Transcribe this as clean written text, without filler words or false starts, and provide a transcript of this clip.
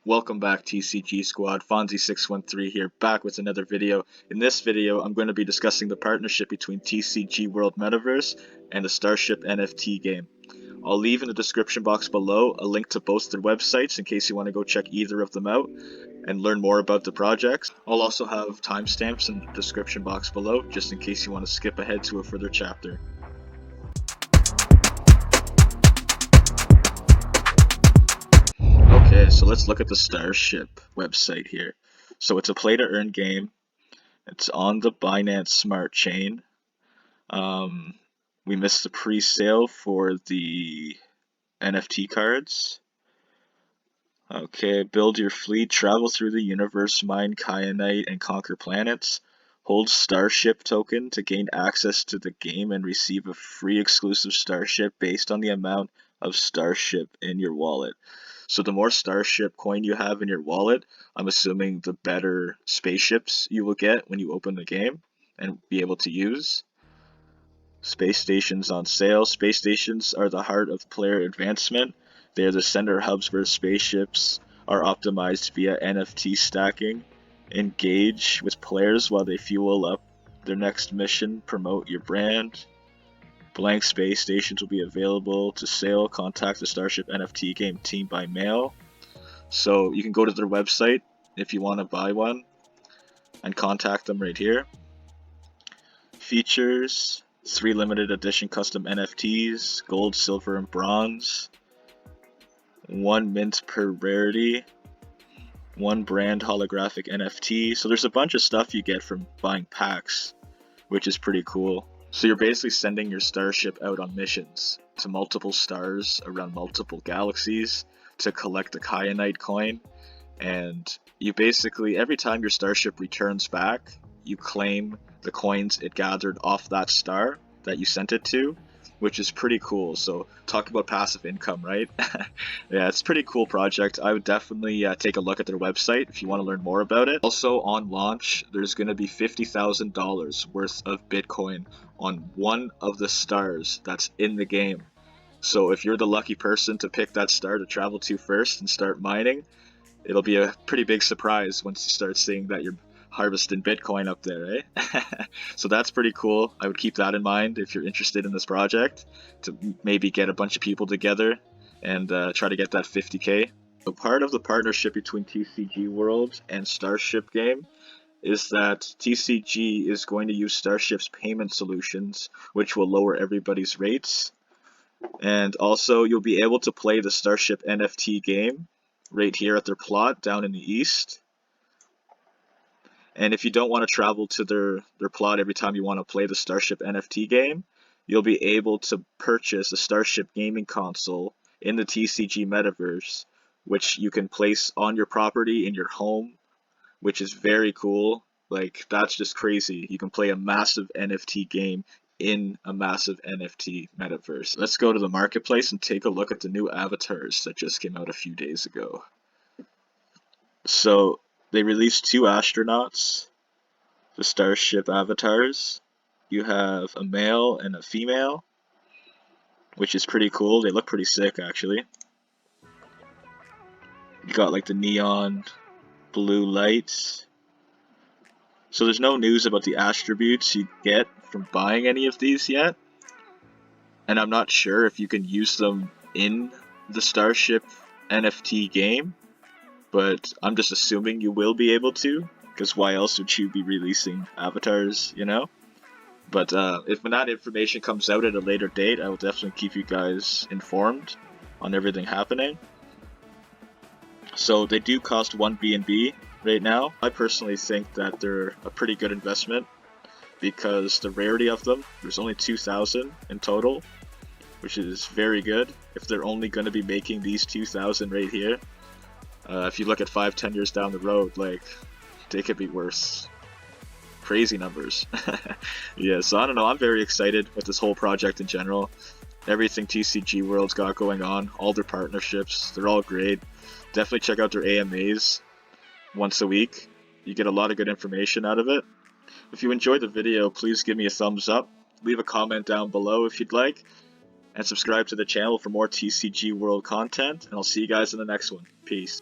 Welcome back, TCG Squad. Fonzie613 here, back with another video. In this video, I'm going to be discussing the partnership between TCG World Metaverse and the STARSHIP NFT game. I'll leave in the description box below a link to both their websites in case you want to go check either of them out and learn more about the projects. I'll also have timestamps in the description box below just in case you want to skip ahead to a further chapter. Okay, so let's look at the STARSHIP website here. So it's a play-to-earn game. It's on the Binance Smart Chain. We missed the pre-sale for the NFT cards. Okay, build your fleet, travel through the universe, mine kyanite, and conquer planets. Hold STARSHIP token to gain access to the game and receive a free exclusive STARSHIP based on the amount of STARSHIP in your wallet. So the more STARSHIP coin you have in your wallet, I'm assuming the better spaceships you will get when you open the game and be able to use. Space stations on sale. Space stations are the heart of player advancement. They are the center hubs where spaceships are optimized via NFT stacking. Engage with players while they fuel up their next mission. Promote your brand. Blank space stations will be available to sale. Contact the STARSHIP NFT game team by mail. So you can go to their website if you want to buy one and contact them right here. Features: 3 limited edition custom NFTs, gold, silver, and bronze. 1 mint per rarity. 1 brand holographic NFT. So there's a bunch of stuff you get from buying packs, which is pretty cool. So you're basically sending your STARSHIP out on missions to multiple stars around multiple galaxies to collect the kyanite coin, and you basically, every time your STARSHIP returns back, you claim the coins it gathered off that star that you sent it to, which is pretty cool. So talk about passive income, right? Yeah, it's a pretty cool project. I would definitely take a look at their website if you want to learn more about it. Also on launch, there's going to be $50,000 worth of Bitcoin on one of the stars that's in the game. So if you're the lucky person to pick that star to travel to first and start mining, it'll be a pretty big surprise once you start seeing that you're harvesting Bitcoin up there, eh? So that's pretty cool. I would keep that in mind if you're interested in this project, to maybe get a bunch of people together and try to get that 50K. So part of the partnership between TCG World and STARSHIP game is that TCG is going to use STARSHIP's payment solutions, which will lower everybody's rates. And also you'll be able to play the STARSHIP NFT game right here at their plot down in the east. And if you don't want to travel to their plot every time you want to play the STARSHIP NFT game, you'll be able to purchase a STARSHIP gaming console in the TCG Metaverse, which you can place on your property in your home, which is very cool. Like, that's just crazy. You can play a massive NFT game in a massive NFT Metaverse. Let's go to the marketplace and take a look at the new avatars that just came out a few days ago. So they released 2 astronauts, the STARSHIP avatars. You have a male and a female, which is pretty cool. They look pretty sick, actually. You got like the neon blue lights. So there's no news about the attributes you get from buying any of these yet. And I'm not sure if you can use them in the STARSHIP NFT game, but I'm just assuming you will be able to, because why else would you be releasing avatars, you know? But if when that information comes out at a later date, I will definitely keep you guys informed on everything happening. So they do cost 1 BNB right now. I personally think that they're a pretty good investment because the rarity of them, there's only 2,000 in total, which is very good if they're only going to be making these 2,000 right here. If you look at 5-10 years down the road, like, they could be worse. Crazy numbers. Yeah, so I don't know, I'm very excited with this whole project in general. Everything TCG World's got going on, all their partnerships, they're all great. Definitely check out their AMAs once a week. You get a lot of good information out of it. If you enjoyed the video, please give me a thumbs up, leave a comment down below if you'd like, and subscribe to the channel for more TCG World content, and I'll see you guys in the next one. Peace.